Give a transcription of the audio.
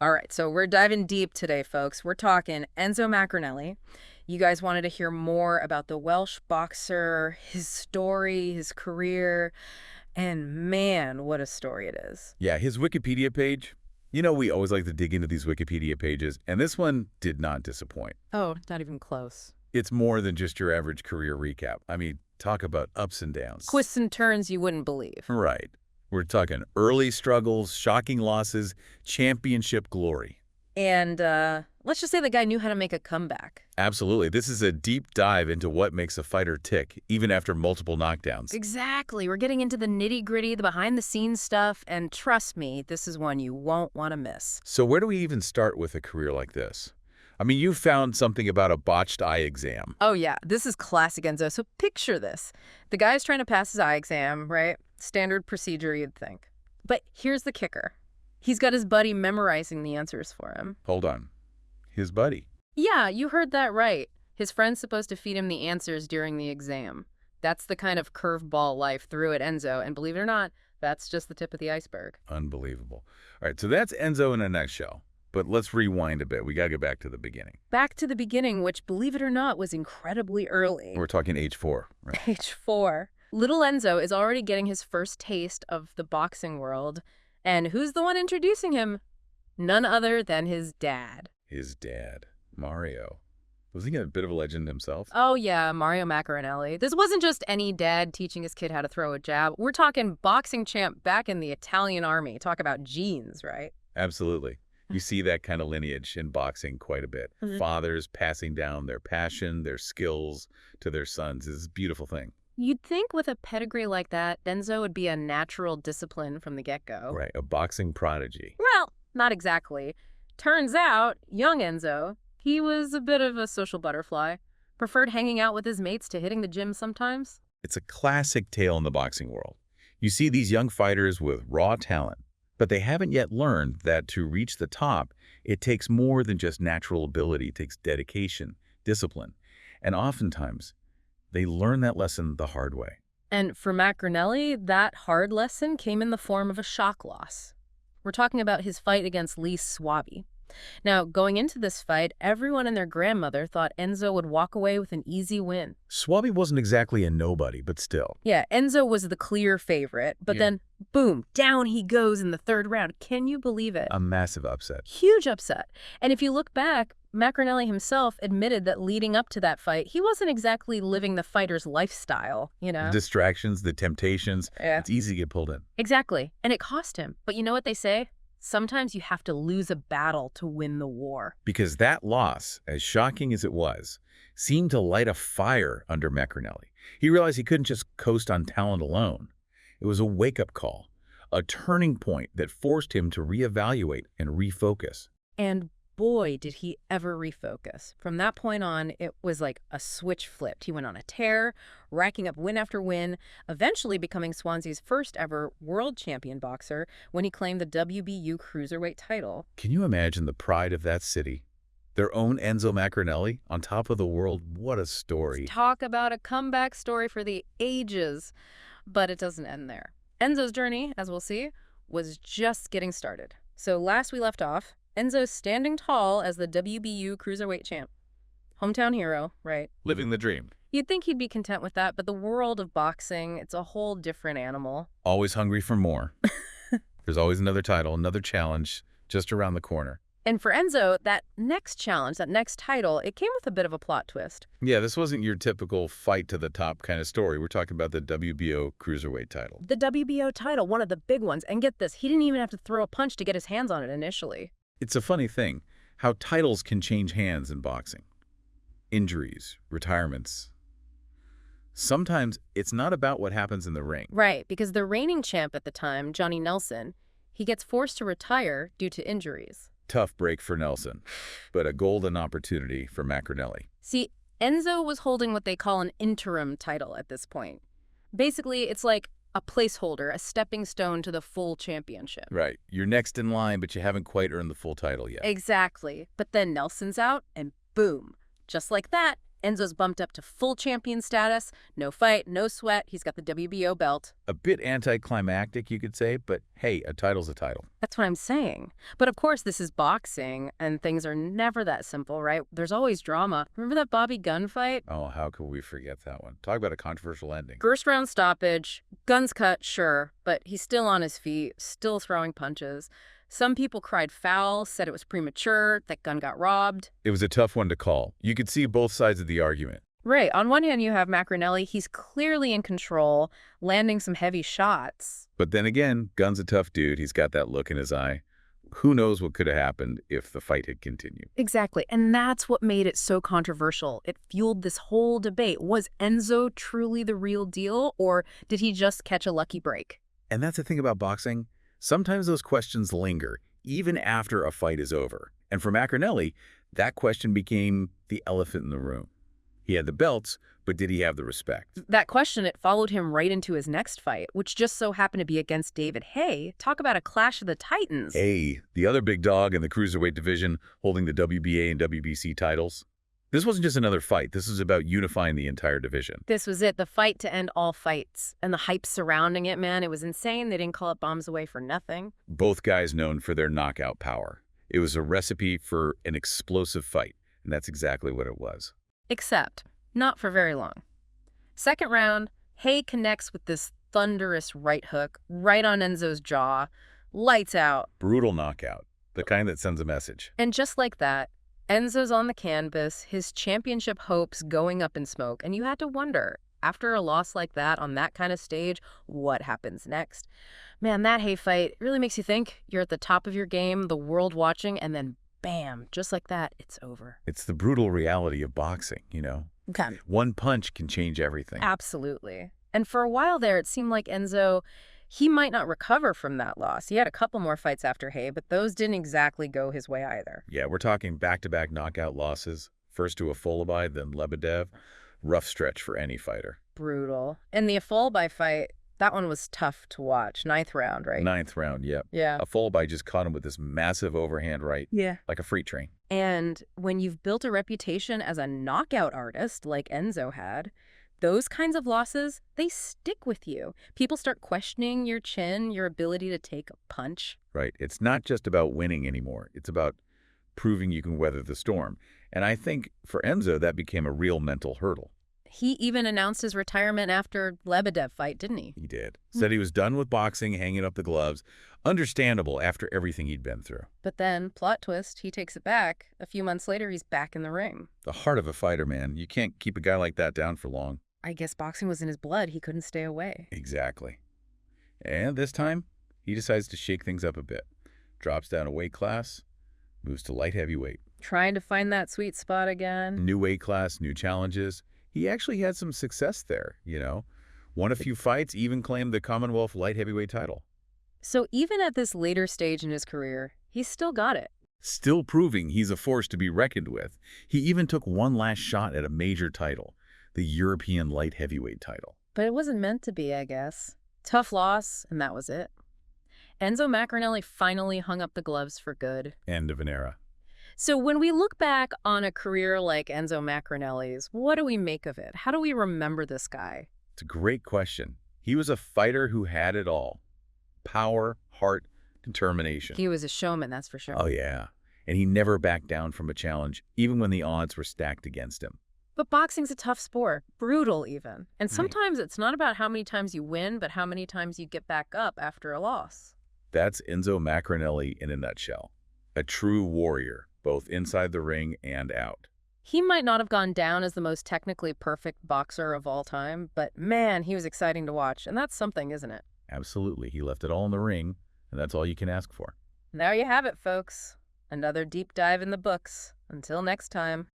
All right, so we're diving deep today, folks. We're talking Enzo Maccarinelli. You guys wanted to hear more about the Welsh boxer, his story, his career, and man, what a story it is. Yeah, his Wikipedia page. You know, we always like to dig into these Wikipedia pages, and this one did not disappoint. Oh, not even close. It's more than just your average career recap. I mean, talk about ups and downs. Twists and turns you wouldn't believe. Right. We're talking early struggles, shocking losses, championship glory. And let's just say the guy knew how to make a comeback. Absolutely. This is a deep dive into what makes a fighter tick, even after multiple knockdowns. Exactly. We're getting into the nitty-gritty, the behind-the-scenes stuff, and trust me, this is one you won't want to miss. So where do we even start with a career like this? I mean, you found something about a botched eye exam. Oh, yeah. This is classic Enzo. So picture this. The guy's trying to pass his eye exam, right? Standard procedure, you'd think. But here's the kicker. He's got his buddy memorizing the answers for him. Hold on. His buddy. Yeah, you heard that right. His friend's supposed to feed him the answers during the exam. That's the kind of curveball life threw at Enzo, and believe it or not, that's just the tip of the iceberg. Unbelievable. All right, so that's Enzo in a nutshell. But let's rewind a bit. We got to go back to the beginning. Back to the beginning, which, believe it or not, was incredibly early. We're talking age 4, right? Age 4. Little Enzo is already getting his first taste of the boxing world. And who's the one introducing him? None other than his dad. His dad, Mario. Was he a bit of a legend himself? Oh, yeah, Mario Maccarinelli. This wasn't just any dad teaching his kid how to throw a jab. We're talking boxing champ back in the Italian army. Talk about genes, right? Absolutely. You see that kind of lineage in boxing quite a bit. Fathers passing down their passion, their skills to their sons is a beautiful thing. You'd think with a pedigree like that, Enzo would be a natural discipline from the get-go. Right, a boxing prodigy. Well, not exactly. Turns out, young Enzo, he was a bit of a social butterfly. Preferred hanging out with his mates to hitting the gym sometimes. It's a classic tale in the boxing world. You see these young fighters with raw talent, but they haven't yet learned that to reach the top, it takes more than just natural ability. It takes dedication, discipline, and oftentimes, they learn that lesson the hard way. And for Maccarinelli, that hard lesson came in the form of a shock loss. We're talking about his fight against Lee Swaby. Now, going into this fight, everyone and their grandmother thought Enzo would walk away with an easy win. Swaby wasn't exactly a nobody, but still. Yeah, Enzo was the clear favorite, but then, boom, down he goes in the third round. Can you believe it? A massive upset. Huge upset. And if you look back, Maccarinelli himself admitted that leading up to that fight, he wasn't exactly living the fighter's lifestyle, you know? The distractions, the temptations, Yeah. It's easy to get pulled in. Exactly. And it cost him. But you know what they say? Sometimes you have to lose a battle to win the war. Because that loss, as shocking as it was, seemed to light a fire under Maccarinelli. He realized he couldn't just coast on talent alone. It was a wake-up call, a turning point that forced him to reevaluate and refocus. And boy, did he ever refocus. From that point on, it was like a switch flipped. He went on a tear, racking up win after win, eventually becoming Swansea's first ever world champion boxer when he claimed the WBU cruiserweight title. Can you imagine the pride of that city? Their own Enzo Maccarinelli on top of the world. What a story. Talk about a comeback story for the ages. But it doesn't end there. Enzo's journey, as we'll see, was just getting started. So last we left off, Enzo's standing tall as the WBU cruiserweight champ. Hometown hero, right? Living the dream. You'd think he'd be content with that, but the world of boxing, it's a whole different animal. Always hungry for more. There's always another title, another challenge, just around the corner. And for Enzo, that next challenge, that next title, it came with a bit of a plot twist. Yeah, this wasn't your typical fight to the top kind of story. We're talking about the WBO cruiserweight title. The WBO title, one of the big ones. And get this, he didn't even have to throw a punch to get his hands on it initially. It's a funny thing, how titles can change hands in boxing. Injuries, retirements. Sometimes it's not about what happens in the ring. Right, because the reigning champ at the time, Johnny Nelson, he gets forced to retire due to injuries. Tough break for Nelson, but a golden opportunity for Maccarinelli. See, Enzo was holding what they call an interim title at this point. Basically, it's like a placeholder, a stepping stone to the full championship. Right. You're next in line, but you haven't quite earned the full title yet. Exactly. But then Nelson's out, and boom. Just like that, Enzo's bumped up to full champion status. No fight, no sweat. He's got the WBO belt. A bit anticlimactic, you could say, but hey, a title's a title. That's what I'm saying. But of course, this is boxing, and things are never that simple, right? There's always drama. Remember that Bobby Gunn fight? Oh, how could we forget that one? Talk about a controversial ending. First round stoppage. Guns cut, sure, but he's still on his feet, still throwing punches. Some people cried foul, said it was premature, that Gunn got robbed. It was a tough one to call. You could see both sides of the argument. Right. On one hand, you have Maccarinelli. He's clearly in control, landing some heavy shots. But then again, Gunn's a tough dude. He's got that look in his eye. Who knows what could have happened if the fight had continued. Exactly. And that's what made it so controversial. It fueled this whole debate. Was Enzo truly the real deal, or did he just catch a lucky break? And that's the thing about boxing. Sometimes those questions linger, even after a fight is over. And for Maccarinelli, that question became the elephant in the room. He had the belts, but did he have the respect? That question, it followed him right into his next fight, which just so happened to be against David Haye. Talk about a clash of the titans. Hey, the other big dog in the cruiserweight division holding the WBA and WBC titles. This wasn't just another fight. This was about unifying the entire division. This was it, the fight to end all fights. And the hype surrounding it, man, it was insane. They didn't call it bombs away for nothing. Both guys known for their knockout power. It was a recipe for an explosive fight, and that's exactly what it was. Except, not for very long. Second round, Haye connects with this thunderous right hook right on Enzo's jaw. Lights out. Brutal knockout, the kind that sends a message. And just like that, Enzo's on the canvas, his championship hopes going up in smoke. And you had to wonder, after a loss like that on that kind of stage, what happens next? Man, that Haye fight really makes you think. You're at the top of your game, the world watching, and then bam, just like that, it's over. It's the brutal reality of boxing, you know? Okay. One punch can change everything. Absolutely. And for a while there, it seemed like Enzo, he might not recover from that loss. He had a couple more fights after Haye, but those didn't exactly go his way either. Yeah, we're talking back-to-back knockout losses. First to Afolabi, then Lebedev. Rough stretch for any fighter. Brutal. And the Afolabi fight, that one was tough to watch. Ninth round, right? Ninth round, yep. Yeah. Afolabi just caught him with this massive overhand right. Yeah. Like a freight train. And when you've built a reputation as a knockout artist like Enzo had, those kinds of losses, they stick with you. People start questioning your chin, your ability to take a punch. Right. It's not just about winning anymore. It's about proving you can weather the storm. And I think for Enzo, that became a real mental hurdle. He even announced his retirement after Lebedev fight, didn't he? He did. Said he was done with boxing, hanging up the gloves. Understandable after everything he'd been through. But then, plot twist, he takes it back. A few months later, he's back in the ring. The heart of a fighter, man. You can't keep a guy like that down for long. I guess boxing was in his blood. He couldn't stay away. Exactly. And this time, he decides to shake things up a bit. Drops down a weight class, moves to light heavyweight. Trying to find that sweet spot again. New weight class, new challenges. He actually had some success there, you know. Won a few fights, even claimed the Commonwealth light heavyweight title. So even at this later stage in his career, he's still got it. Still proving he's a force to be reckoned with. He even took one last shot at a major title, the European light heavyweight title. But it wasn't meant to be, I guess. Tough loss, and that was it. Enzo Maccarinelli finally hung up the gloves for good. End of an era. So when we look back on a career like Enzo Maccarinelli's, what do we make of it? How do we remember this guy? It's a great question. He was a fighter who had it all. Power, heart, determination. He was a showman, that's for sure. Oh, yeah. And he never backed down from a challenge, even when the odds were stacked against him. But boxing's a tough sport, brutal even. And sometimes it's not about how many times you win, but how many times you get back up after a loss. That's Enzo Maccarinelli in a nutshell. A true warrior, both inside the ring and out. He might not have gone down as the most technically perfect boxer of all time, but man, he was exciting to watch. And that's something, isn't it? Absolutely. He left it all in the ring, and that's all you can ask for. There you have it, folks. Another deep dive in the books. Until next time.